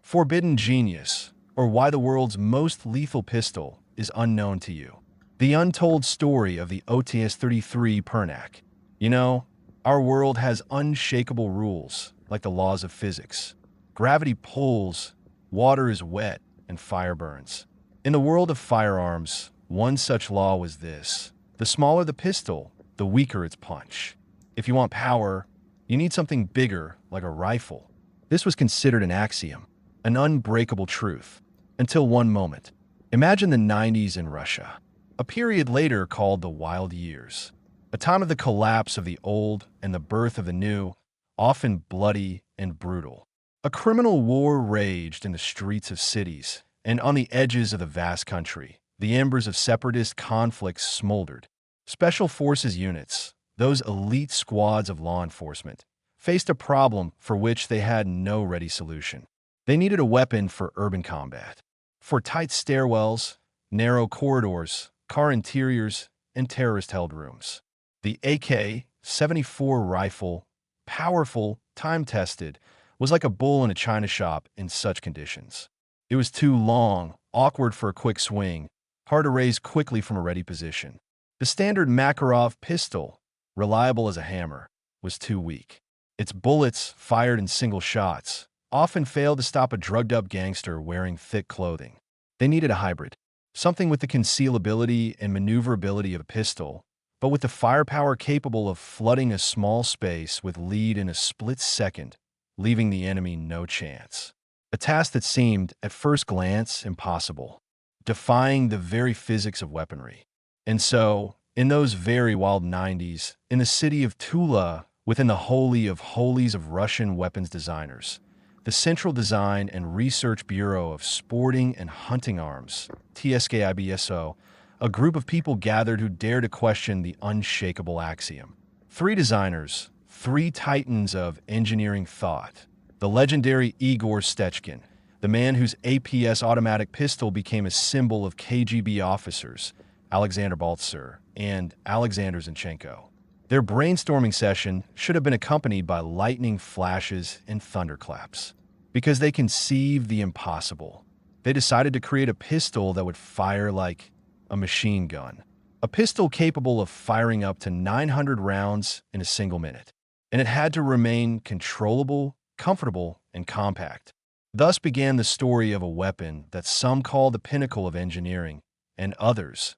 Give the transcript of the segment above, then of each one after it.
forbidden genius, or why the world's most lethal pistol is unknown to you. The untold story of the OC-33 Pernach. You know, our world has unshakable rules, like the laws of physics. Gravity pulls, water is wet, and fire burns. In the world of firearms, one such law was this: the smaller the pistol, the weaker its punch. If you want power, you need something bigger, like a rifle. This was considered an axiom, an unbreakable truth, until one moment. Imagine the 90s in Russia, a period later called the Wild Years, a time of the collapse of the old and the birth of the new, often bloody and brutal. A criminal war raged in the streets of cities, and on the edges of the vast country, the embers of separatist conflicts smoldered. Special forces units, those elite squads of law enforcement, faced a problem for which they had no ready solution. They needed a weapon for urban combat, for tight stairwells, narrow corridors, car interiors, and terrorist-held rooms. The AK-74 rifle, powerful, time-tested, was like a bull in a china shop in such conditions. It was too long, awkward for a quick swing, hard to raise quickly from a ready position. The standard Makarov pistol, reliable as a hammer, was too weak. Its bullets, fired in single shots, often failed to stop a drugged-up gangster wearing thick clothing. They needed a hybrid, something with the concealability and maneuverability of a pistol, but with the firepower capable of flooding a small space with lead in a split second, leaving the enemy no chance. A task that seemed, at first glance, impossible, defying the very physics of weaponry. And so, in those very wild 90s, in the city of Tula, within the holy of holies of Russian weapons designers, the Central Design and Research Bureau of Sporting and Hunting Arms, TSKIBSO, a group of people gathered who dared to question the unshakable axiom. Three designers, three titans of engineering thought: the legendary Igor Stechkin, the man whose APS automatic pistol became a symbol of KGB officers, Alexander Baltzer and Alexander Zinchenko. Their brainstorming session should have been accompanied by lightning flashes and thunderclaps. Because they conceived the impossible, they decided to create a pistol that would fire like a machine gun. A pistol capable of firing up to 900 rounds in a single minute. And it had to remain controllable, comfortable, and compact. Thus began the story of a weapon that some call the pinnacle of engineering, and others,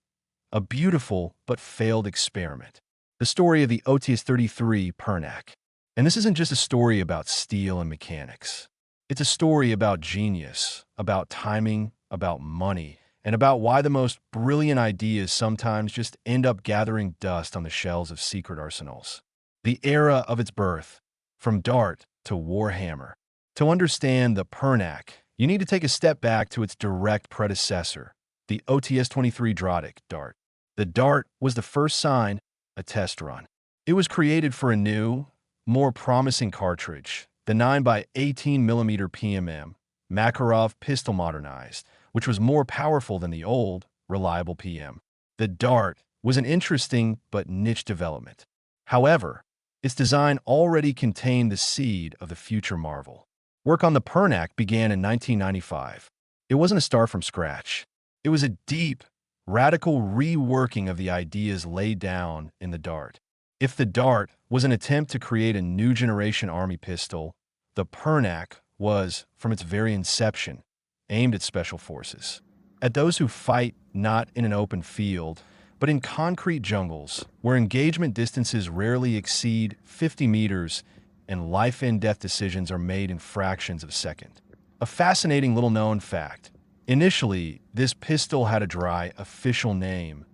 a beautiful but failed experiment. The story of the OC-33 Pernach. And this isn't just a story about steel and mechanics. It's a story about genius, about timing, about money, and about why the most brilliant ideas sometimes just end up gathering dust on the shelves of secret arsenals. The era of its birth, from dart to warhammer. To understand the Pernach, you need to take a step back to its direct predecessor, the OTS-23 Drotic dart. The dart was the first sign, a test run. It was created for a new, more promising cartridge, the 9x18mm PMM, Makarov pistol modernized, which was more powerful than the old, reliable PM. The dart was an interesting but niche development. However, its design already contained the seed of the future marvel. Work on the Pernach began in 1995. It wasn't a start from scratch. It was a deep, radical reworking of the ideas laid down in the dart. If the dart was an attempt to create a new generation army pistol, the Pernach was, from its very inception, aimed at special forces, at those who fight not in an open field, but in concrete jungles where engagement distances rarely exceed 50 meters and life-and-death decisions are made in fractions of a second. A fascinating little-known fact: initially, this pistol had a dry official name,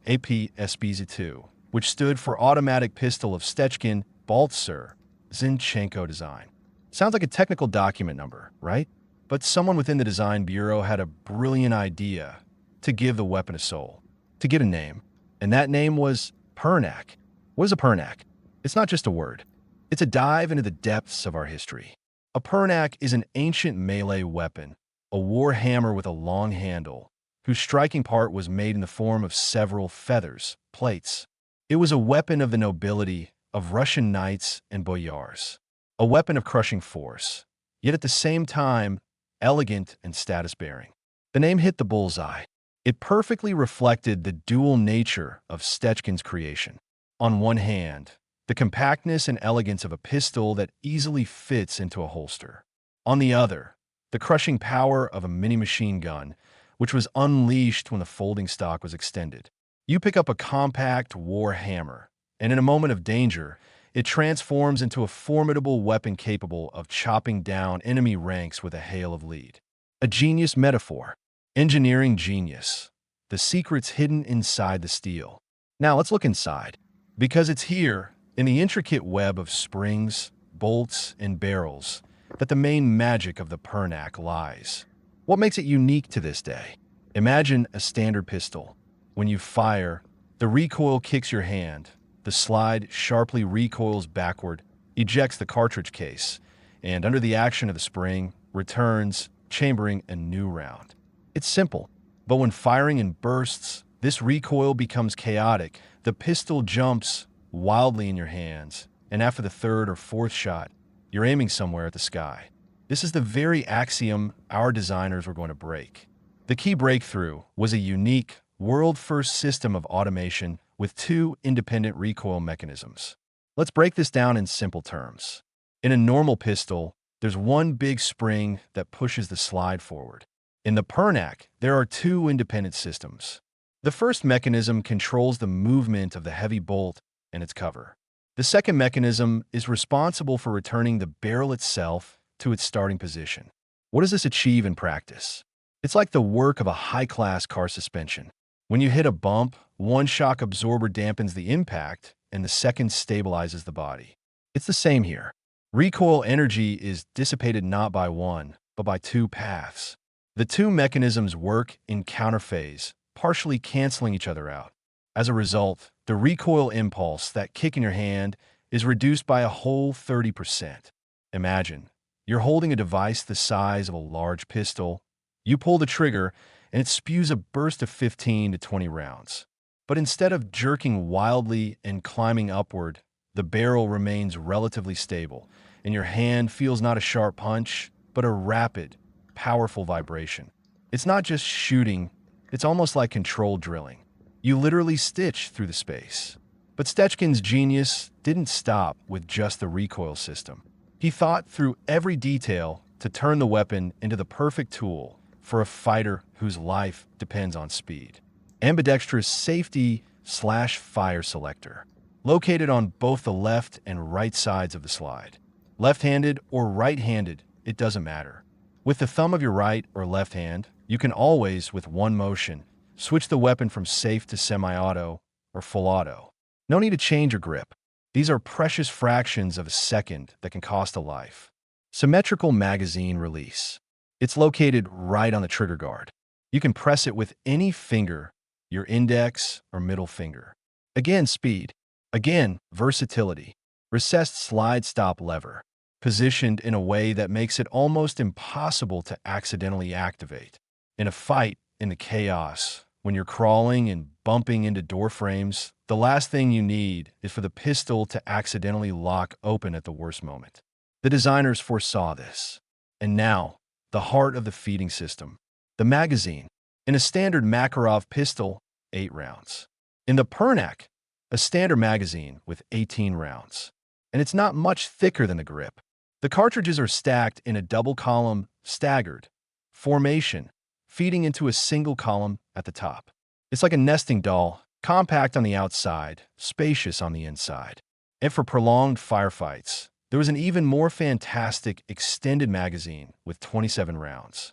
APSBZ2, which stood for Automatic Pistol of Stechkin, Baltzer, Zinchenko design. Sounds like a technical document number, right? But someone within the design bureau had a brilliant idea to give the weapon a soul, to give a name. And that name was Pernach. What is a Pernach? It's not just a word. It's a dive into the depths of our history. A Pernach is an ancient melee weapon, a war hammer with a long handle, whose striking part was made in the form of several feathers, plates. It was a weapon of the nobility, of Russian knights and boyars, a weapon of crushing force, yet at the same time, elegant and status-bearing. The name hit the bullseye. It perfectly reflected the dual nature of Stechkin's creation. On one hand, the compactness and elegance of a pistol that easily fits into a holster. On the other, the crushing power of a mini-machine gun, which was unleashed when the folding stock was extended. You pick up a compact war hammer, and in a moment of danger, it transforms into a formidable weapon capable of chopping down enemy ranks with a hail of lead. A genius metaphor. Engineering genius. The secret's hidden inside the steel. Now let's look inside. Because it's here, in the intricate web of springs, bolts, and barrels, that the main magic of the Pernach lies. What makes it unique to this day? Imagine a standard pistol. When you fire, the recoil kicks your hand, the slide sharply recoils backward, ejects the cartridge case, and under the action of the spring, returns, chambering a new round. It's simple, but when firing in bursts, this recoil becomes chaotic. The pistol jumps wildly in your hands, and after the third or fourth shot, you're aiming somewhere at the sky. This is the very axiom our designers were going to break. The key breakthrough was a unique, world-first system of automation with two independent recoil mechanisms. Let's break this down in simple terms. In a normal pistol, there's one big spring that pushes the slide forward. In the Pernach, there are two independent systems. The first mechanism controls the movement of the heavy bolt and its cover. The second mechanism is responsible for returning the barrel itself to its starting position. What does this achieve in practice? It's like the work of a high-class car suspension. When you hit a bump, one shock absorber dampens the impact, and the second stabilizes the body. It's the same here. Recoil energy is dissipated not by one, but by two paths. The two mechanisms work in counterphase, partially canceling each other out. As a result, the recoil impulse, that kick in your hand, is reduced by a whole 30%. Imagine, you're holding a device the size of a large pistol. You pull the trigger, and it spews a burst of 15 to 20 rounds. But instead of jerking wildly and climbing upward, the barrel remains relatively stable, and your hand feels not a sharp punch, but a rapid, powerful vibration. It's not just shooting, it's almost like controlled drilling. You literally stitch through the space. But Stechkin's genius didn't stop with just the recoil system. He thought through every detail to turn the weapon into the perfect tool for a fighter whose life depends on speed. Ambidextrous safety/fire selector, located on both the left and right sides of the slide. Left-handed or right-handed, it doesn't matter. With the thumb of your right or left hand, you can always, with one motion, switch the weapon from safe to semi-auto or full auto. No need to change your grip. These are precious fractions of a second that can cost a life. Symmetrical magazine release. It's located right on the trigger guard. You can press it with any finger, your index or middle finger. Again, speed. Again, versatility. Recessed slide stop lever, positioned in a way that makes it almost impossible to accidentally activate. In a fight, in the chaos, when you're crawling and bumping into door frames, the last thing you need is for the pistol to accidentally lock open at the worst moment. The designers foresaw this. And now, the heart of the feeding system, the magazine. In a standard Makarov pistol, 8 rounds. In the Pernach, a standard magazine with 18 rounds. And it's not much thicker than the grip. The cartridges are stacked in a double column, staggered formation, feeding into a single column at the top. It's like a nesting doll, compact on the outside, spacious on the inside. And for prolonged firefights, there was an even more fantastic extended magazine with 27 rounds.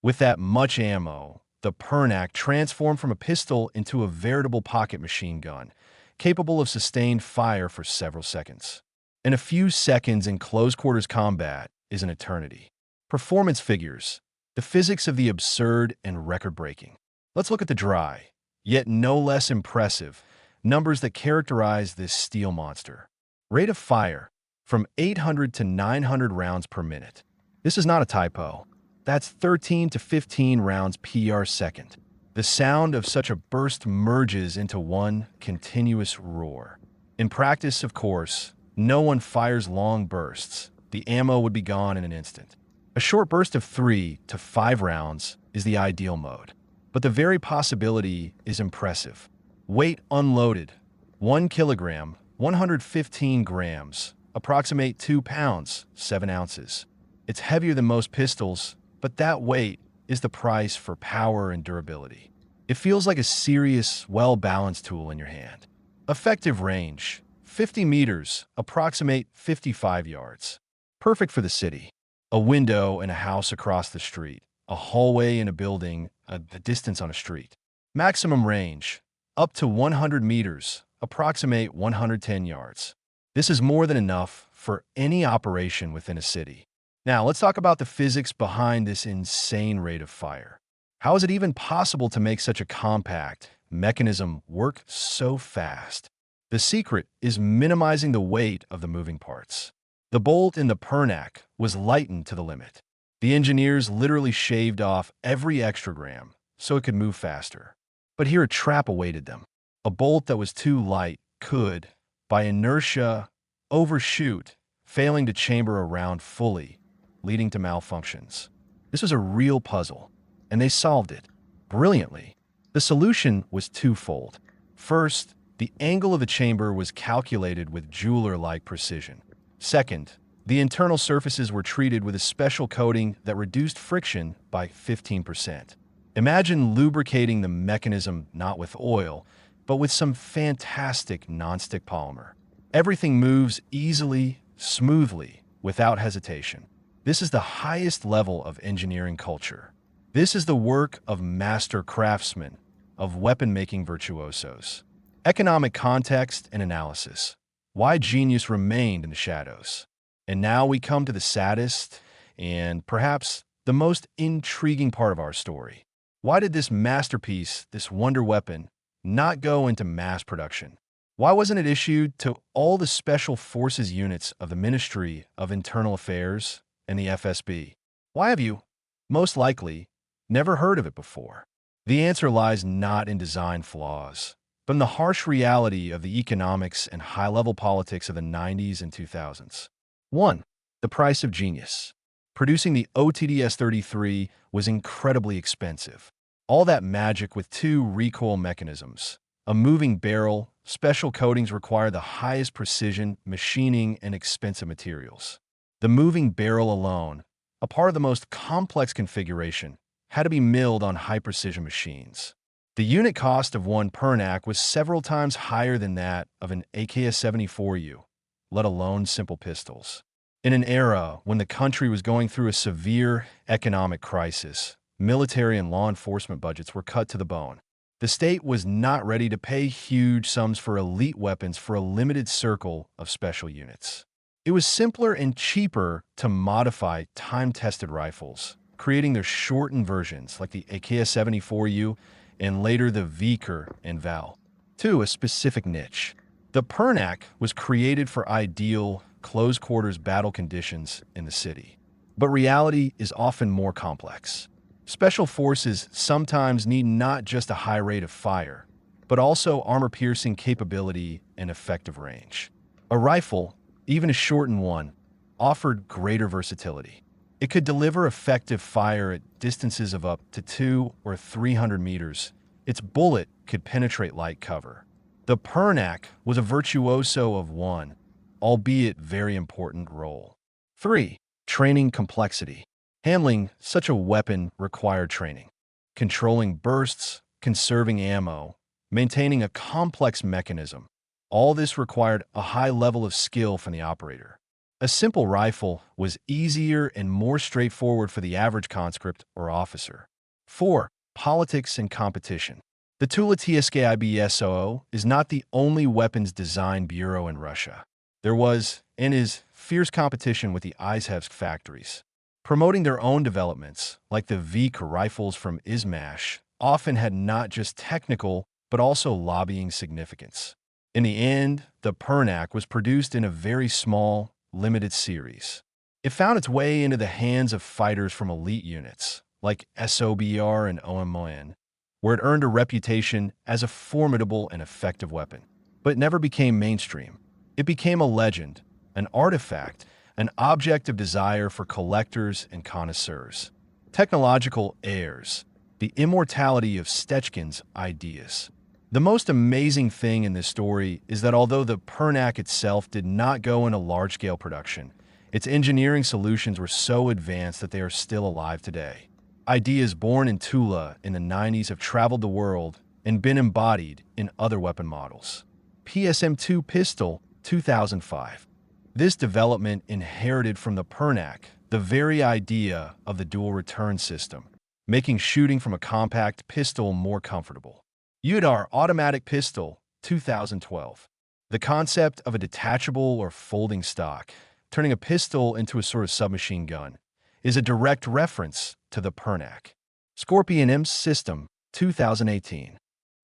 With that much ammo, the Pernach transformed from a pistol into a veritable pocket machine gun, capable of sustained fire for several seconds. And a few seconds in close-quarters combat is an eternity. Performance figures, the physics of the absurd and record-breaking. Let's look at the dry, yet no less impressive, numbers that characterize this steel monster. Rate of fire, from 800 to 900 rounds per minute. This is not a typo. That's 13 to 15 rounds per second. The sound of such a burst merges into one continuous roar. In practice, of course, no one fires long bursts. The ammo would be gone in an instant. A A short burst of 3 to 5 rounds is the ideal mode, but the very possibility is impressive. Weight unloaded: 1 kilogram, 115 grams, approximate 2 pounds, 7 ounces. It's heavier than most pistols, but that weight is the price for power and durability. It feels like a serious, well-balanced tool in your hand. Effective range: 50 meters, approximate 55 yards. Perfect for the city. A window in a house across the street. A hallway in a building, a distance on a street. Maximum range: up to 100 meters, approximate 110 yards. This is more than enough for any operation within a city. Now, let's talk about the physics behind this insane rate of fire. How is it even possible to make such a compact mechanism work so fast? The secret is minimizing the weight of the moving parts. The bolt in the Pernach was lightened to the limit. The engineers literally shaved off every extra gram so it could move faster. But here a trap awaited them. A bolt that was too light could, by inertia, overshoot, failing to chamber around fully, leading to malfunctions. This was a real puzzle, and they solved it brilliantly. The solution was twofold. First, the angle of the chamber was calculated with jeweler-like precision. Second, the internal surfaces were treated with a special coating that reduced friction by 15%. Imagine lubricating the mechanism not with oil, but with some fantastic nonstick polymer. Everything moves easily, smoothly, without hesitation. This is the highest level of engineering culture. This is the work of master craftsmen, of weapon-making virtuosos. Economic context and analysis. Why genius remained in the shadows. And now we come to the saddest and perhaps the most intriguing part of our story. Why did this masterpiece, this wonder weapon, not go into mass production? Why wasn't it issued to all the special forces units of the Ministry of Internal Affairs and the FSB? Why have you, most likely, never heard of it before? The answer lies not in design flaws, but in the harsh reality of the economics and high-level politics of the 90s and 2000s. 1. The price of genius. Producing the OTS-33 was incredibly expensive. All that magic with 2 recoil mechanisms, a moving barrel, special coatings require the highest precision, machining, and expensive materials. The moving barrel alone, a part of the most complex configuration, had to be milled on high-precision machines. The unit cost of one Pernach was several times higher than that of an AK-74U, let alone simple pistols. In an era when the country was going through a severe economic crisis, military and law enforcement budgets were cut to the bone. The state was not ready to pay huge sums for elite weapons for a limited circle of special units. It was simpler and cheaper to modify time-tested rifles, creating their shortened versions like the AK-74U and later the Vickers and Val, to a specific niche. The Pernach was created for ideal, close-quarters battle conditions in the city. But reality is often more complex. Special forces sometimes need not just a high rate of fire, but also armor-piercing capability and effective range. A rifle, even a shortened one, offered greater versatility. It could deliver effective fire at distances of up to 200 or 300 meters. Its bullet could penetrate light cover. The Pernach was a virtuoso of one, albeit very important role. 3. Training complexity. Handling such a weapon required training. Controlling bursts, conserving ammo, maintaining a complex mechanism. All this required a high level of skill from the operator. A simple rifle was easier and more straightforward for the average conscript or officer. 4. Politics and competition. The Tula TSKIBSOO is not the only weapons design bureau in Russia. There was, and is, fierce competition with the Izhevsk factories. Promoting their own developments, like the Vickers rifles from Izmash, often had not just technical, but also lobbying significance. In the end, the Pernach was produced in a very small, limited series. It found its way into the hands of fighters from elite units, like SOBR and OMON, where it earned a reputation as a formidable and effective weapon. But it never became mainstream. It became a legend, an artifact, an object of desire for collectors and connoisseurs. Technological heirs, the immortality of Stechkin's ideas. The most amazing thing in this story is that although the Pernach itself did not go into large-scale production, its engineering solutions were so advanced that they are still alive today. Ideas born in Tula in the 90s have traveled the world and been embodied in other weapon models. PSM-2 pistol, 2005. This development inherited from the Pernach the very idea of the dual return system, making shooting from a compact pistol more comfortable. Udar automatic pistol, 2012. The concept of a detachable or folding stock, turning a pistol into a sort of submachine gun, is a direct reference to the Pernach. Scorpion M system, 2018.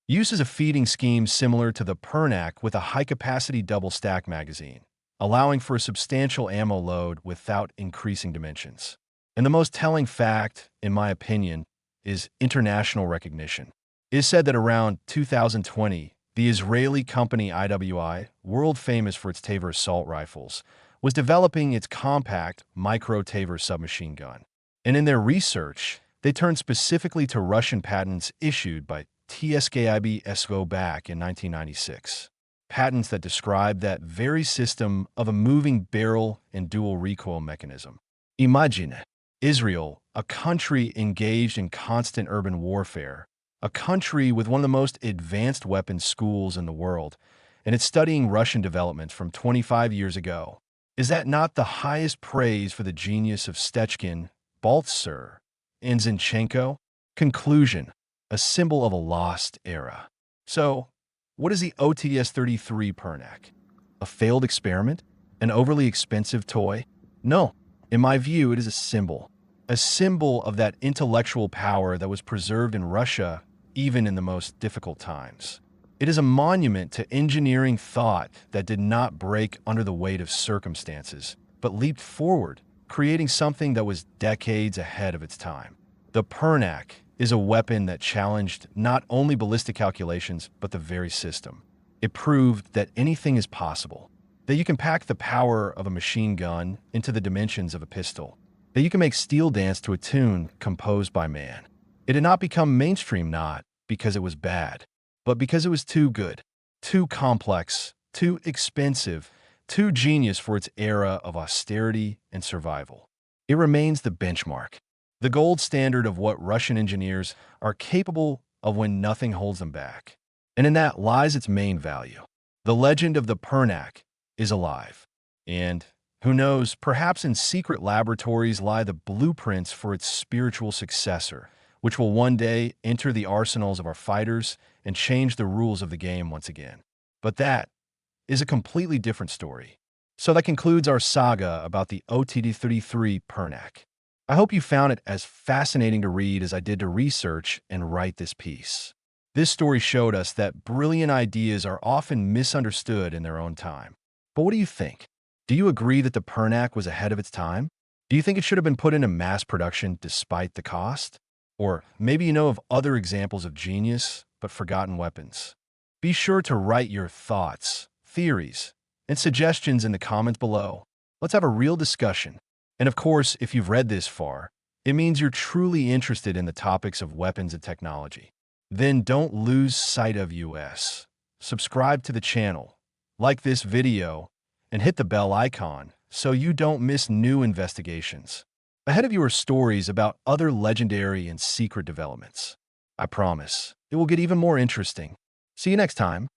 Uses a feeding scheme similar to the Pernach with a high-capacity double-stack magazine, allowing for a substantial ammo load without increasing dimensions. And the most telling fact, in my opinion, is international recognition. It is said that around 2020, the Israeli company IWI, world famous for its Taver assault rifles, was developing its compact micro-Taver submachine gun. And in their research, they turned specifically to Russian patents issued by TSKIB SO back in 1996. Patents that describe that very system of a moving barrel and dual recoil mechanism. Imagine Israel, a country engaged in constant urban warfare, a country with one of the most advanced weapons schools in the world, and it's studying Russian developments from 25 years ago. Is that not the highest praise for the genius of Stechkin, Baltzer, and Zinchenko? Conclusion, a symbol of a lost era. So, what is the OTS-33 Pernach? A failed experiment? An overly expensive toy? No. In my view, it is a symbol of that intellectual power that was preserved in Russia even in the most difficult times. It is a monument to engineering thought that did not break under the weight of circumstances, but leaped forward, creating something that was decades ahead of its time. The Pernach is a weapon that challenged not only ballistic calculations, but the very system. It proved that anything is possible, that you can pack the power of a machine gun into the dimensions of a pistol, that you can make steel dance to a tune composed by man. It did not become mainstream not because it was bad, but because it was too good, too complex, too expensive, too genius for its era of austerity and survival. It remains the benchmark, the gold standard of what Russian engineers are capable of when nothing holds them back. And in that lies its main value. The legend of the Pernach is alive. And who knows, perhaps in secret laboratories lie the blueprints for its spiritual successor, which will one day enter the arsenals of our fighters and change the rules of the game once again. But that is a completely different story. So that concludes our saga about the OTS-33 Pernach. I hope you found it as fascinating to read as I did to research and write this piece. This story showed us that brilliant ideas are often misunderstood in their own time. But what do you think? Do you agree that the Pernach was ahead of its time? Do you think it should have been put into mass production despite the cost? Or maybe you know of other examples of genius but forgotten weapons. Be sure to write your thoughts, theories, and suggestions in the comments below. Let's have a real discussion. And of course, if you've read this far, it means you're truly interested in the topics of weapons and technology. Then don't lose sight of us. Subscribe to the channel, like this video, and hit the bell icon so you don't miss new investigations. Ahead of you are stories about other legendary and secret developments. I promise, it will get even more interesting. See you next time.